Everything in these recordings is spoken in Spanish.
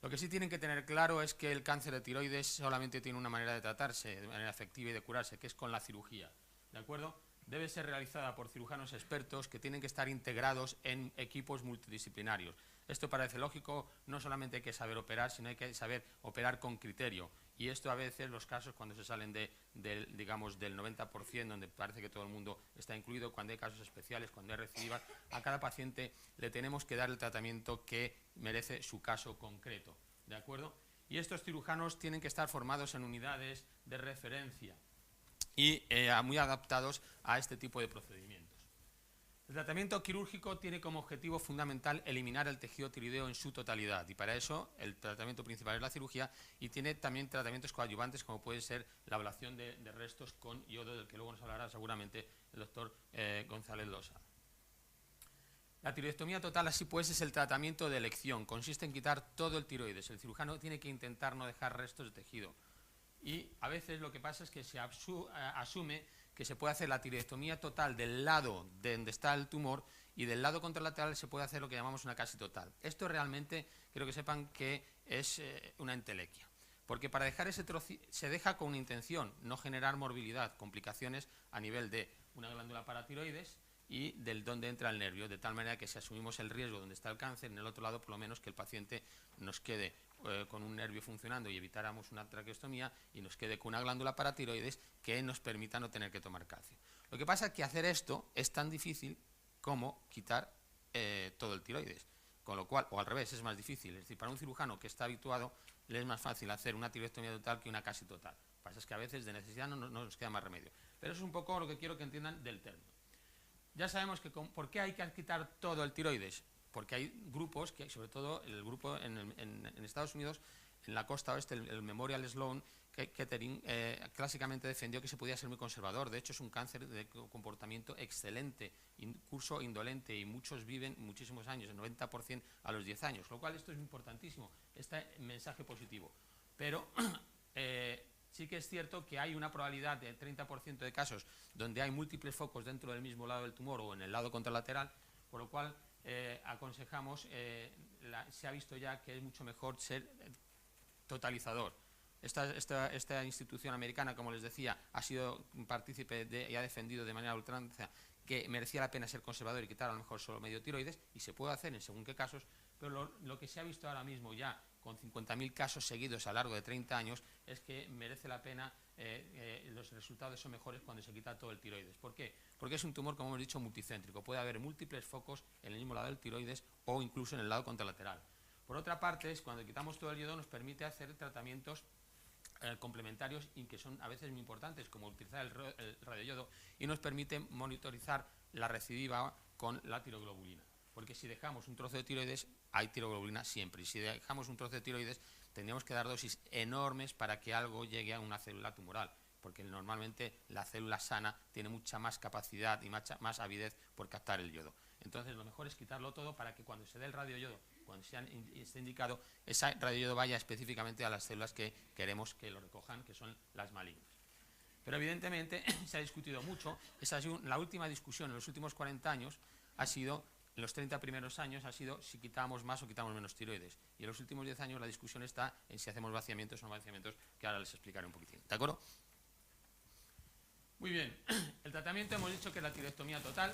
Lo que sí tienen que tener claro es que el cáncer de tiroides solamente tiene una manera de tratarse, de manera efectiva y de curarse, que es con la cirugía, ¿de acuerdo? Debe ser realizada por cirujanos expertos que tienen que estar integrados en equipos multidisciplinarios. Esto parece lógico, no solamente hay que saber operar, sino hay que saber operar con criterio. Y esto a veces, los casos cuando se salen digamos, del 90%, donde parece que todo el mundo está incluido, cuando hay casos especiales, cuando hay recidivas, a cada paciente le tenemos que dar el tratamiento que merece su caso concreto, ¿de acuerdo? Y estos cirujanos tienen que estar formados en unidades de referencia y muy adaptados a este tipo de procedimientos. El tratamiento quirúrgico tiene como objetivo fundamental eliminar el tejido tiroideo en su totalidad, y para eso el tratamiento principal es la cirugía, y tiene también tratamientos coadyuvantes como puede ser la ablación de restos con yodo, del que luego nos hablará seguramente el doctor González Losa. La tiroidectomía total, así pues, es el tratamiento de elección. Consiste en quitar todo el tiroides. El cirujano tiene que intentar no dejar restos de tejido. Y a veces lo que pasa es que se asume que se puede hacer la tiroidectomía total del lado de donde está el tumor, y del lado contralateral se puede hacer lo que llamamos una casi total. Esto realmente, quiero que sepan que es una entelequia. Porque para dejar ese trocito, se deja con una intención, no generar morbilidad, complicaciones a nivel de una glándula paratiroides y del donde entra el nervio, de tal manera que si asumimos el riesgo donde está el cáncer, en el otro lado por lo menos que el paciente nos quede con un nervio funcionando y evitáramos una traqueostomía, y nos quede con una glándula paratiroides que nos permita no tener que tomar calcio. Lo que pasa es que hacer esto es tan difícil como quitar todo el tiroides, con lo cual, o al revés, es más difícil. Es decir, para un cirujano que está habituado, le es más fácil hacer una tiroidectomía total que una casi total. Lo que pasa es que a veces de necesidad no nos queda más remedio. Pero eso es un poco lo que quiero que entiendan del término. Ya sabemos que ¿por qué hay que quitar todo el tiroides? Porque hay grupos, que sobre todo el grupo en Estados Unidos, en la costa oeste, el Memorial Sloan Kettering, clásicamente defendió que se podía ser muy conservador. De hecho, es un cáncer de comportamiento excelente, curso indolente, y muchos viven muchísimos años, el 90% a los 10 años, lo cual esto es importantísimo, este mensaje positivo. Pero sí que es cierto que hay una probabilidad de 30% de casos donde hay múltiples focos dentro del mismo lado del tumor o en el lado contralateral, por lo cual aconsejamos, se ha visto ya que es mucho mejor ser totalizador. Esta institución americana, como les decía, ha sido partícipe y ha defendido de manera ultranza que merecía la pena ser conservador y quitar a lo mejor solo medio tiroides, y se puede hacer en según qué casos, pero lo que se ha visto ahora mismo ya con 50.000 casos seguidos a lo largo de 30 años es que merece la pena, los resultados son mejores cuando se quita todo el tiroides. ¿Por qué? Porque es un tumor, como hemos dicho, multicéntrico. Puede haber múltiples focos en el mismo lado del tiroides o incluso en el lado contralateral. Por otra parte, cuando quitamos todo el yodo nos permite hacer tratamientos complementarios y que son a veces muy importantes, como utilizar el radioyodo, y nos permite monitorizar la recidiva con la tiroglobulina. Porque si dejamos un trozo de tiroides, hay tiroglobulina siempre, y si dejamos un trozo de tiroides, tendríamos que dar dosis enormes para que algo llegue a una célula tumoral, porque normalmente la célula sana tiene mucha más capacidad y más avidez por captar el yodo. Entonces lo mejor es quitarlo todo para que cuando se dé el radioyodo, cuando esté indicado, ese radioyodo vaya específicamente a las células que queremos que lo recojan, que son las malignas. Pero evidentemente se ha discutido mucho. La última discusión en los últimos 40 años ha sido, en los 30 primeros años, ha sido si quitamos más o quitamos menos tiroides. Y en los últimos 10 años la discusión está en si hacemos vaciamientos o no vaciamientos, que ahora les explicaré un poquitín. ¿De acuerdo? Muy bien. El tratamiento hemos dicho que es la tiroidectomía total,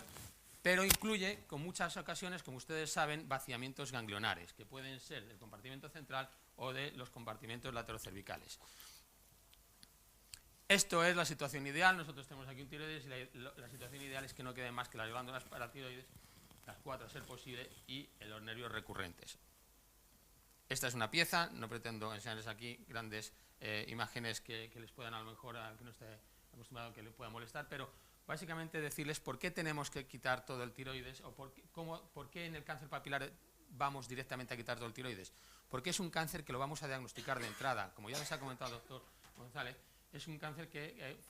pero incluye, con muchas ocasiones, como ustedes saben, vaciamientos ganglionares, que pueden ser del compartimento central o de los compartimentos laterocervicales. Esto es la situación ideal. Nosotros tenemos aquí un tiroides y la situación ideal es que no queden más que las glándulas paratiroides, las 4 a ser posible, y los nervios recurrentes. Esta es una pieza, no pretendo enseñarles aquí grandes imágenes que les puedan, a lo mejor, al que no esté acostumbrado, que le pueda molestar, pero básicamente decirles por qué tenemos que quitar todo el tiroides, o por qué en el cáncer papilar vamos directamente a quitar todo el tiroides. Porque es un cáncer que lo vamos a diagnosticar de entrada. Como ya les ha comentado el doctor González, es un cáncer que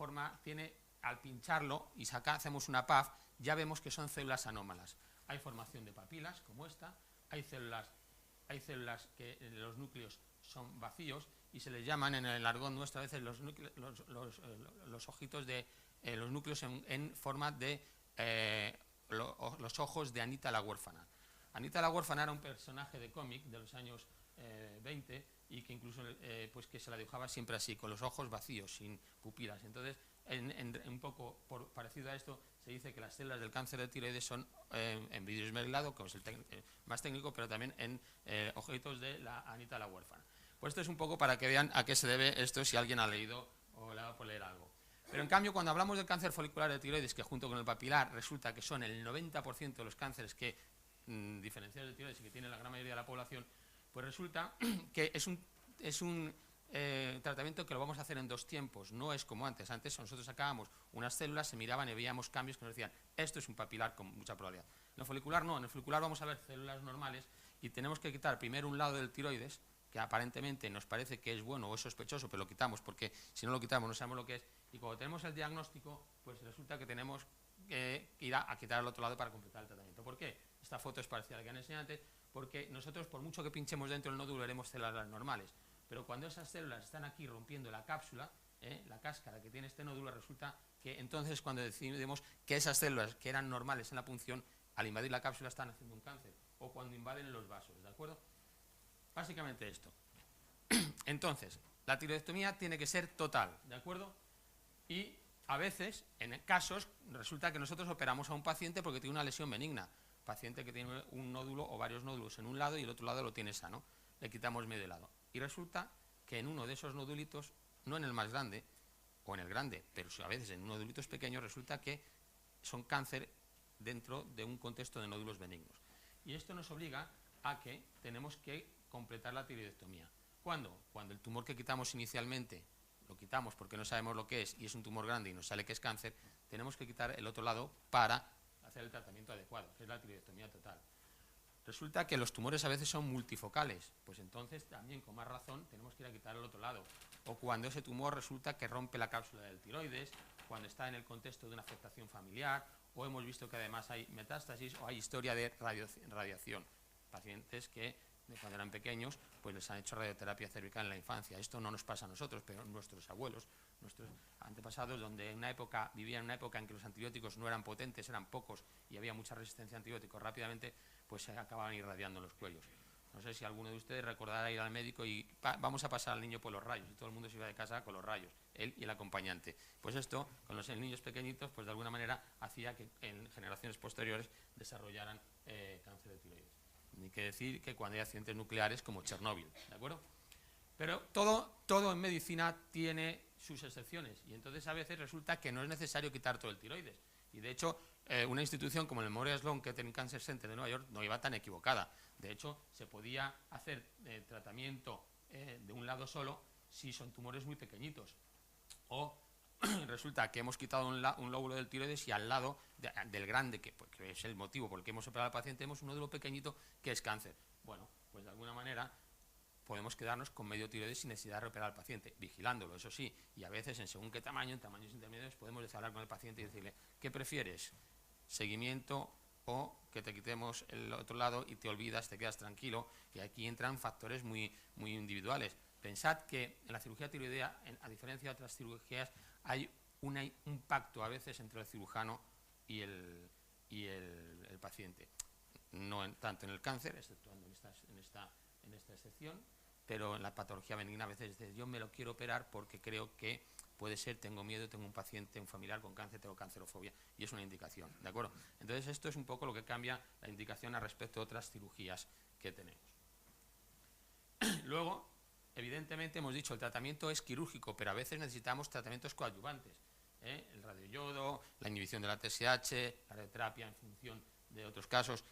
tiene, al pincharlo y hacemos una PAF, ya vemos que son células anómalas. Hay formación de papilas, como esta, hay células que los núcleos son vacíos y se les llaman en el argot nuestro a veces los ojitos de los núcleos en forma de los ojos de Anita la huérfana. Anita la huérfana era un personaje de cómic de los años 20 y que incluso pues que se la dibujaba siempre así, con los ojos vacíos, sin pupilas. Entonces, un poco parecido a esto, se dice que las células del cáncer de tiroides son en vidrio esmerilado, que es el más técnico, pero también en objetos de la Anita la huérfana. Pues esto es un poco para que vean a qué se debe esto, si alguien ha leído o le ha dado por leer algo. Pero en cambio, cuando hablamos del cáncer folicular de tiroides, que junto con el papilar resulta que son el 90% de los cánceres que diferenciados de tiroides y que tiene la gran mayoría de la población, pues resulta que es un tratamiento que lo vamos a hacer en 2 tiempos, no es como antes. Antes nosotros sacábamos unas células, se miraban y veíamos cambios que nos decían, esto es un papilar con mucha probabilidad. En el folicular no, en el folicular vamos a ver células normales y tenemos que quitar primero un lado del tiroides, que aparentemente nos parece que es bueno o es sospechoso, pero lo quitamos porque si no lo quitamos no sabemos lo que es, y cuando tenemos el diagnóstico, pues resulta que tenemos que ir a quitar el otro lado para completar el tratamiento. ¿Por qué? Esta foto es parecida a la que han enseñado antes, porque nosotros, por mucho que pinchemos dentro del nódulo, veremos células normales, pero cuando esas células están aquí rompiendo la cápsula, la cáscara que tiene este nódulo, resulta que entonces cuando decidimos que esas células que eran normales en la punción, al invadir la cápsula están haciendo un cáncer, o cuando invaden los vasos, ¿de acuerdo? Básicamente esto. Entonces, la tiroidectomía tiene que ser total, ¿de acuerdo? Y a veces, en casos, resulta que nosotros operamos a un paciente porque tiene una lesión benigna, paciente que tiene un nódulo o varios nódulos en un lado y el otro lado lo tiene sano, le quitamos medio lado. Y resulta que en uno de esos nodulitos, no en el más grande, o en el grande, pero a veces en nodulitos pequeños, resulta que son cáncer dentro de un contexto de nódulos benignos. Y esto nos obliga a que tenemos que completar la tiroidectomía. ¿Cuándo? Cuando el tumor que quitamos inicialmente lo quitamos porque no sabemos lo que es y es un tumor grande y nos sale que es cáncer, tenemos que quitar el otro lado para hacer el tratamiento adecuado, que es la tiroidectomía total. Resulta que los tumores a veces son multifocales, pues entonces también con más razón tenemos que ir a quitar el otro lado. O cuando ese tumor resulta que rompe la cápsula del tiroides, cuando está en el contexto de una afectación familiar, o hemos visto que además hay metástasis o hay historia de radiación. Pacientes que cuando eran pequeños pues les han hecho radioterapia cervical en la infancia. Esto no nos pasa a nosotros, pero nuestros abuelos, nuestros antepasados, donde en una época vivían en una época en que los antibióticos no eran potentes, eran pocos y había mucha resistencia a antibióticos rápidamente, pues se acababan irradiando los cuellos. No sé si alguno de ustedes recordará ir al médico y vamos a pasar al niño por los rayos, y todo el mundo se iba de casa con los rayos, él y el acompañante. Pues esto, con los niños pequeñitos, pues de alguna manera hacía que en generaciones posteriores desarrollaran cáncer de tiroides. Ni que decir que cuando hay accidentes nucleares como Chernóbil, ¿de acuerdo? Pero todo en medicina tiene sus excepciones y entonces a veces resulta que no es necesario quitar todo el tiroides. Y de hecho, una institución como el Memorial Sloan Kettering Cancer Center de Nueva York no iba tan equivocada. De hecho, se podía hacer tratamiento de un lado solo si son tumores muy pequeñitos. O resulta que hemos quitado un lóbulo del tiroides y al lado del grande, que es el motivo por el que hemos operado al paciente, tenemos un nódulo pequeñito que es cáncer. Bueno, pues de alguna manera podemos quedarnos con medio tiroides sin necesidad de operar al paciente, vigilándolo, eso sí, y a veces en según qué tamaño, en tamaños intermedios, podemos hablar con el paciente y decirle, ¿qué prefieres? ¿Seguimiento o que te quitemos el otro lado y te olvidas, te quedas tranquilo? Y aquí entran factores muy individuales. Pensad que en la cirugía tiroidea, a diferencia de otras cirugías, hay un pacto a veces entre el cirujano y el paciente. No tanto en el cáncer, exceptuando en esta excepción, pero en la patología benigna a veces dices, yo me lo quiero operar porque creo que puede ser, tengo miedo, tengo un paciente, un familiar con cáncer, tengo cancerofobia, y es una indicación, ¿de acuerdo? Entonces esto es un poco lo que cambia la indicación a respecto de otras cirugías que tenemos. Luego, evidentemente hemos dicho, el tratamiento es quirúrgico, pero a veces necesitamos tratamientos coadyuvantes, el radioyodo, la inhibición de la TSH, la radioterapia en función de otros casos,